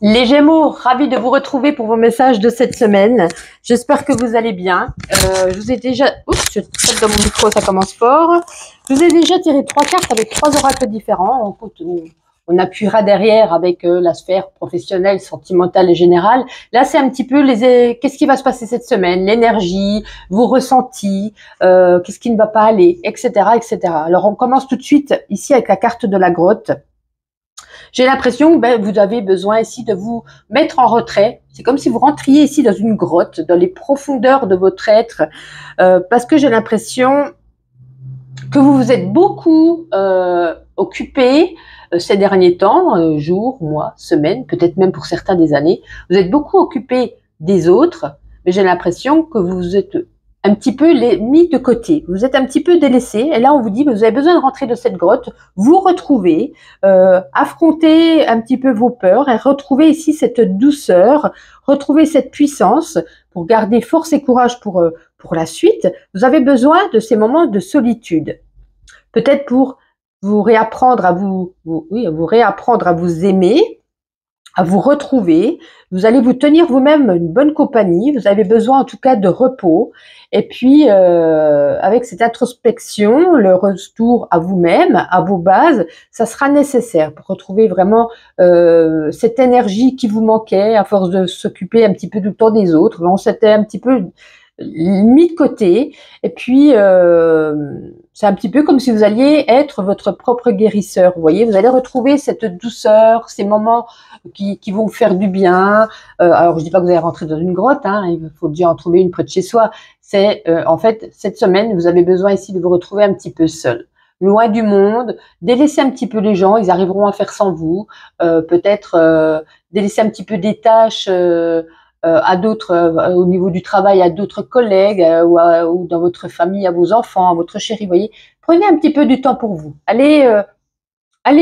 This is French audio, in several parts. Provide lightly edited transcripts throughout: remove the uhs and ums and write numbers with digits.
Les Gémeaux, ravis de vous retrouver pour vos messages de cette semaine. J'espère que vous allez bien. Je vous ai déjà... Oups, je tape dans mon micro, ça commence fort. Je vous ai déjà tiré 3 cartes avec 3 oracles différents. On appuiera derrière avec la sphère professionnelle, sentimentale et générale. Là, c'est un petit peu qu'est-ce qui va se passer cette semaine, l'énergie, vos ressentis, qu'est-ce qui ne va pas aller, etc., etc. Alors, on commence tout de suite ici avec la carte de la grotte. J'ai l'impression que vous avez besoin ici de vous mettre en retrait. C'est comme si vous rentriez ici dans une grotte, dans les profondeurs de votre être, parce que j'ai l'impression que vous vous êtes beaucoup occupé ces derniers temps, jours, mois, semaines, peut-être même pour certains des années. Vous êtes beaucoup occupé des autres, mais j'ai l'impression que vous êtes un petit peu mis de côté. Vous êtes un petit peu délaissé. Et là, on vous dit, vous avez besoin de rentrer de cette grotte, vous retrouver, affronter un petit peu vos peurs et retrouver ici cette douceur, retrouver cette puissance pour garder force et courage pour la suite. Vous avez besoin de ces moments de solitude. Peut-être pour vous réapprendre à vous réapprendre à vous aimer, à vous retrouver. Vous allez vous tenir vous-même une bonne compagnie. Vous avez besoin en tout cas de repos. Et puis, avec cette introspection, le retour à vous-même, à vos bases, ça sera nécessaire pour retrouver vraiment cette énergie qui vous manquait à force de s'occuper un petit peu tout le temps des autres. On s'était un petit peu mis de côté. Et puis, c'est un petit peu comme si vous alliez être votre propre guérisseur. Vous voyez, vous allez retrouver cette douceur, ces moments qui vont vous faire du bien. Alors, je dis pas que vous allez rentrer dans une grotte, hein, il faut déjà en trouver une près de chez soi. C'est en fait, cette semaine, vous avez besoin ici de vous retrouver un petit peu seul, loin du monde, délaisser un petit peu les gens, ils arriveront à faire sans vous. Peut-être délaisser un petit peu des tâches à d'autres, au niveau du travail, à d'autres collègues ou dans votre famille, à vos enfants, à votre chéri. Vous voyez, prenez un petit peu du temps pour vous. Allez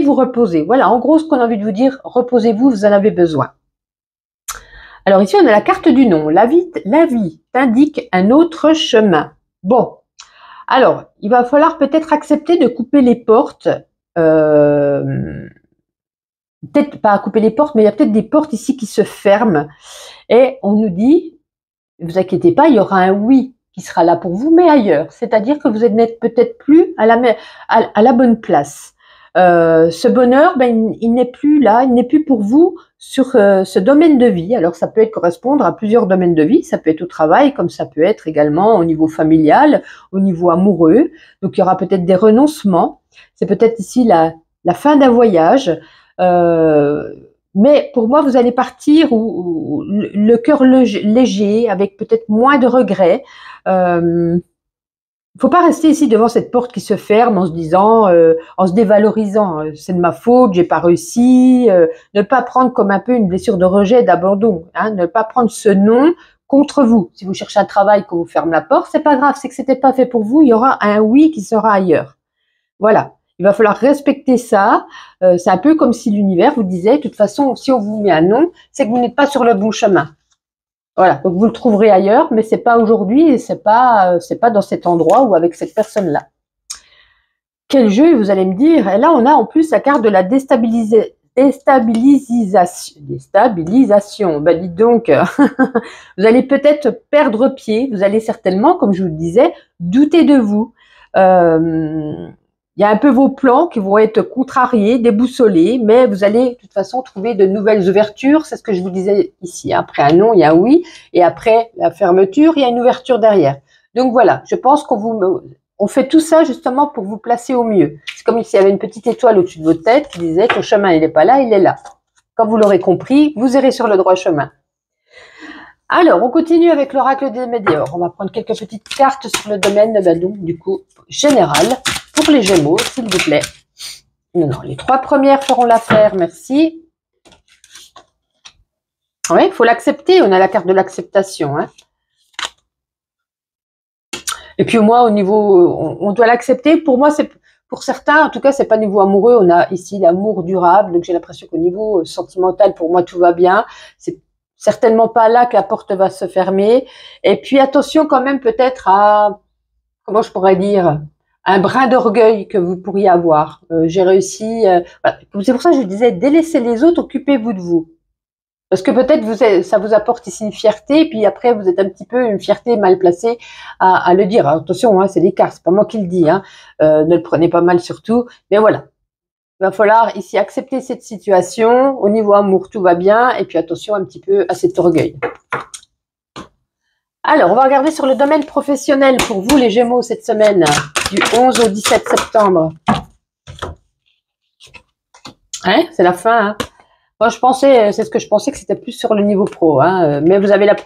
vous reposer. Voilà, en gros, ce qu'on a envie de vous dire, reposez-vous, vous en avez besoin. Alors ici, on a la carte du non. La vie t'indique un autre chemin. Bon, alors, il va falloir peut-être accepter de couper les portes. Peut-être pas à couper les portes, mais il y a peut-être des portes ici qui se ferment. Et on nous dit, ne vous inquiétez pas, il y aura un oui qui sera là pour vous, mais ailleurs. C'est-à-dire que vous n'êtes peut-être plus à la bonne place. Ce bonheur, il n'est plus là, il n'est plus pour vous sur ce domaine de vie. Alors ça peut correspondre à plusieurs domaines de vie, ça peut être au travail, comme ça peut être également au niveau familial, au niveau amoureux. Donc il y aura peut-être des renoncements. C'est peut-être ici la fin d'un voyage. Mais pour moi, vous allez partir le cœur léger, avec peut-être moins de regrets. Faut pas rester ici devant cette porte qui se ferme en se disant, en se dévalorisant, c'est de ma faute, j'ai pas réussi. Ne pas prendre comme un peu une blessure de rejet, d'abandon. Hein, ne pas prendre ce non contre vous. Si vous cherchez un travail, qu'on vous ferme la porte, c'est pas grave, c'est que c'était pas fait pour vous. Il y aura un oui qui sera ailleurs. Voilà. Il va falloir respecter ça. C'est un peu comme si l'univers vous disait, de toute façon, si on vous met un non, c'est que vous n'êtes pas sur le bon chemin. Voilà. Donc vous le trouverez ailleurs, mais c'est pas aujourd'hui et c'est pas dans cet endroit ou avec cette personne-là. Quel jeu, vous allez me dire. Et là, on a en plus la carte de la déstabilisation. Ben dites donc, vous allez peut-être perdre pied. Vous allez certainement, comme je vous le disais, douter de vous. Il y a un peu vos plans qui vont être contrariés, déboussolés, mais vous allez de toute façon trouver de nouvelles ouvertures. C'est ce que je vous disais ici. Après un non, il y a un oui, et après la fermeture, il y a une ouverture derrière. Donc voilà, je pense on fait tout ça justement pour vous placer au mieux. C'est comme s'il y avait une petite étoile au-dessus de votre tête qui disait que le chemin, il n'est pas là, il est là. Quand vous l'aurez compris, vous irez sur le droit chemin. Alors, on continue avec l'oracle des météores. On va prendre quelques petites cartes sur le domaine, donc, du coup, général, pour les Gémeaux, s'il vous plaît. Non, les 3 premières feront l'affaire, merci. Oui, il faut l'accepter, on a la carte de l'acceptation. Hein. Et puis moi, au niveau, on doit l'accepter. Pour moi, pour certains, en tout cas, c'est pas niveau amoureux. On a ici l'amour durable, donc j'ai l'impression qu'au niveau sentimental, pour moi, tout va bien. C'est certainement pas là que la porte va se fermer. Et puis attention quand même peut-être à, comment je pourrais dire, un brin d'orgueil que vous pourriez avoir. J'ai réussi. Voilà. C'est pour ça que je disais, délaissez les autres, occupez-vous de vous. Parce que peut-être ça vous apporte ici une fierté, puis après vous êtes un petit peu une fierté mal placée à le dire. Alors, attention, hein, c'est l'écart, c'est pas moi qui le dis, hein. Ne le prenez pas mal surtout. Mais voilà, il va falloir ici accepter cette situation. Au niveau amour, tout va bien, et puis attention un petit peu à cet orgueil. Alors, on va regarder sur le domaine professionnel pour vous les Gémeaux cette semaine, du 11 au 17 septembre. Hein, c'est la fin, hein. Moi, c'est ce que je pensais que c'était plus sur le niveau pro, hein. Mais vous avez la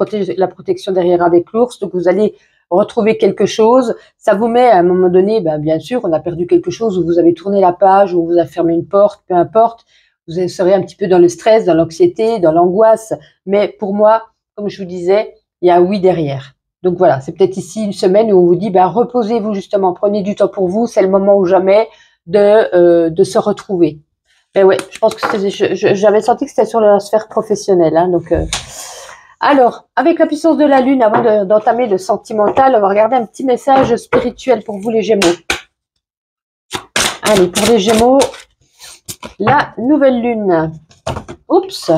protection derrière avec l'ours, donc vous allez retrouver quelque chose. Ça vous met à un moment donné, ben, bien sûr, on a perdu quelque chose, ou vous avez tourné la page, ou vous avez fermé une porte, peu importe. Vous serez un petit peu dans le stress, dans l'anxiété, dans l'angoisse. Mais pour moi, comme je vous disais, il y a un oui derrière. Donc voilà, c'est peut-être ici une semaine où on vous dit, ben, reposez-vous justement, prenez du temps pour vous, c'est le moment ou jamais de se retrouver. Mais ouais, je pense que j'avais senti que c'était sur la sphère professionnelle, hein, donc. Alors, avec la puissance de la Lune, avant d'entamer le sentimental, on va regarder un petit message spirituel pour vous les Gémeaux. Allez, pour les Gémeaux, la nouvelle Lune. Oups.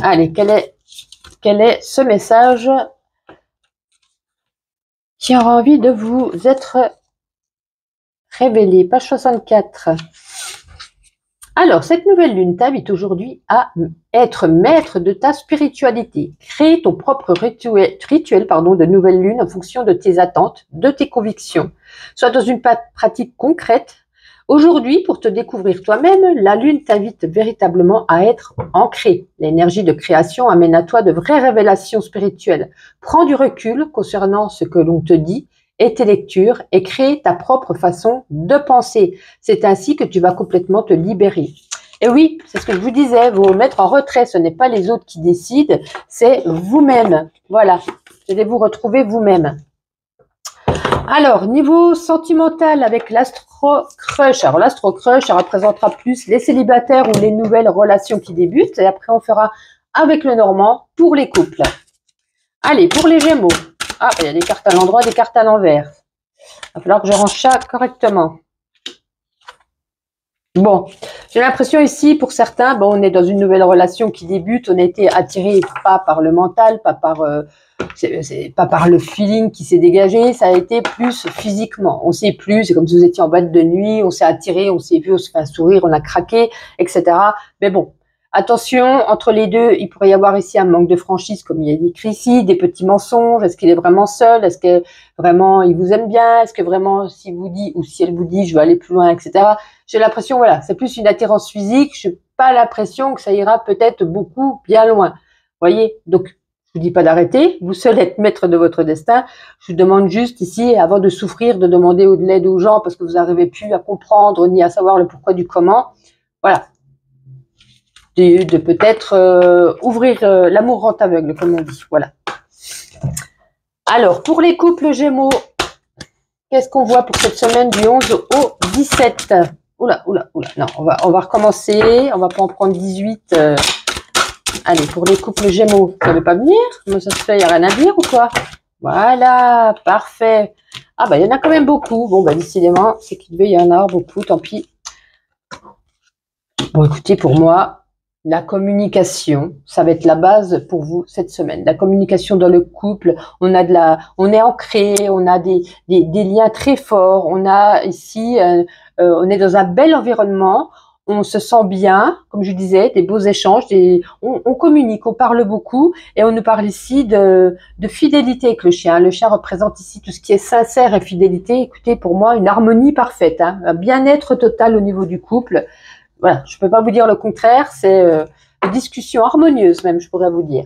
Allez, quel est ce message qui aura envie de vous être révélé? Page 64. Alors, cette nouvelle lune t'invite aujourd'hui à être maître de ta spiritualité. Crée ton propre rituel de nouvelle lune en fonction de tes attentes, de tes convictions. Sois dans une pratique concrète. Aujourd'hui, pour te découvrir toi-même, la lune t'invite véritablement à être ancré. L'énergie de création amène à toi de vraies révélations spirituelles. Prends du recul concernant ce que l'on te dit et tes lectures et créer ta propre façon de penser. C'est ainsi que tu vas complètement te libérer. Et oui, c'est ce que je vous disais, vous mettre en retrait, ce n'est pas les autres qui décident, c'est vous-même. Voilà, vous allez vous retrouver vous-même. Alors, niveau sentimental avec l'astro-crush. Alors, l'astro-crush, ça représentera plus les célibataires ou les nouvelles relations qui débutent. Et après, on fera avec le normand pour les couples. Allez, pour les Gémeaux. Ah, il y a des cartes à l'endroit, des cartes à l'envers. Il va falloir que je range ça correctement. Bon, j'ai l'impression ici, pour certains, bon, on est dans une nouvelle relation qui débute, on a été attiré pas par le mental, pas par le feeling qui s'est dégagé, ça a été plus physiquement. On sait plus, c'est comme si vous étiez en boîte de nuit, on s'est attiré, on s'est vu, on se fait un sourire, on a craqué, etc. Mais bon, attention, entre les deux, il pourrait y avoir ici un manque de franchise, comme il y a écrit ici, des petits mensonges. Est-ce qu'il est vraiment seul? Est-ce que vraiment il vous aime bien? Est-ce que vraiment, s'il vous dit ou si elle vous dit, je veux aller plus loin, etc. J'ai l'impression, voilà, c'est plus une attirance physique. Je n'ai pas l'impression que ça ira peut-être beaucoup bien loin. Voyez, donc je vous dis pas d'arrêter. Vous seul êtes maître de votre destin. Je vous demande juste ici, avant de souffrir, de demander de l'aide aux gens parce que vous n'arrivez plus à comprendre ni à savoir le pourquoi du comment. Voilà. De peut-être ouvrir l'amour rend aveugle, comme on dit. Voilà. Alors, pour les couples Gémeaux, qu'est-ce qu'on voit pour cette semaine du 11 au 17? Oula. Non, on va recommencer. On va pas en prendre 18. Allez, pour les couples Gémeaux, ça ne veut pas venir? Comment ça se fait? Il n'y a rien à dire ou quoi? Voilà, parfait. Ah, bah, il y en a quand même beaucoup. Bon, bah, décidément, c'est qu'il devait y en avoir beaucoup, tant pis. Bon, écoutez, pour moi, la communication, ça va être la base pour vous cette semaine. La communication dans le couple, on est ancré, on a des liens très forts. On a ici, on est dans un bel environnement. On se sent bien, comme je disais, des beaux échanges. On communique, on parle beaucoup, et on nous parle ici de fidélité avec le chien. Le chien représente ici tout ce qui est sincère et fidélité. Écoutez, pour moi, une harmonie parfaite, hein, un bien-être total au niveau du couple. Voilà, je ne peux pas vous dire le contraire, c'est une discussion harmonieuse même, je pourrais vous dire.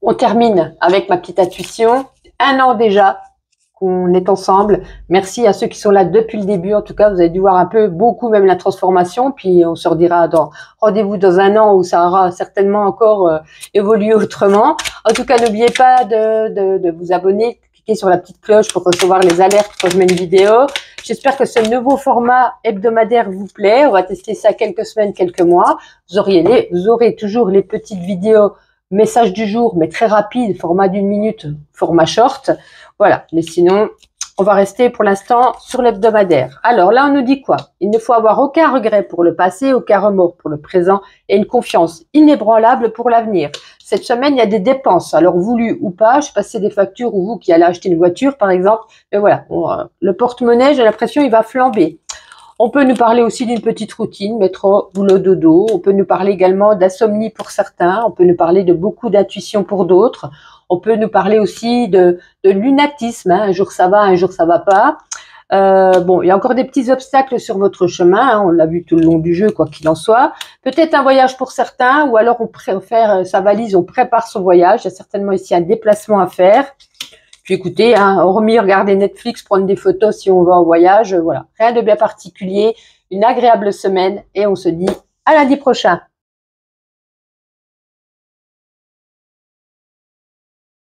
On termine avec ma petite intuition. 1 an déjà qu'on est ensemble. Merci à ceux qui sont là depuis le début. En tout cas, vous avez dû voir un peu, beaucoup même la transformation. Puis on se redira rendez-vous dans 1 an où ça aura certainement encore évolué autrement. En tout cas, n'oubliez pas de vous abonner. Cliquez sur la petite cloche pour recevoir les alertes quand je mets une vidéo. J'espère que ce nouveau format hebdomadaire vous plaît. On va tester ça quelques semaines, quelques mois. Vous aurez toujours les petites vidéos messages du jour, mais très rapides, format d'1 minute, format short. Voilà. Mais sinon, On va rester pour l'instant sur l'hebdomadaire. Alors là, on nous dit quoi? Il ne faut avoir aucun regret pour le passé, aucun remords pour le présent et une confiance inébranlable pour l'avenir. Cette semaine, il y a des dépenses, alors voulues ou pas. Je ne sais pas si c'est des factures ou vous qui allez acheter une voiture, par exemple. Mais voilà, le porte-monnaie, j'ai l'impression, il va flamber. On peut nous parler aussi d'une petite routine, métro, boulot, dodo. On peut nous parler également d'insomnie pour certains. On peut nous parler de beaucoup d'intuition pour d'autres. On peut nous parler aussi de lunatisme. Hein. Un jour ça va, un jour ça va pas. Bon, il y a encore des petits obstacles sur votre chemin. Hein. On l'a vu tout le long du jeu, quoi qu'il en soit. Peut-être un voyage pour certains, ou alors on préfère sa valise, on prépare son voyage. Il y a certainement ici un déplacement à faire. Puis écoutez, hein, hormis regarder Netflix, prendre des photos si on va en voyage, voilà. Rien de bien particulier, une agréable semaine et on se dit à lundi prochain.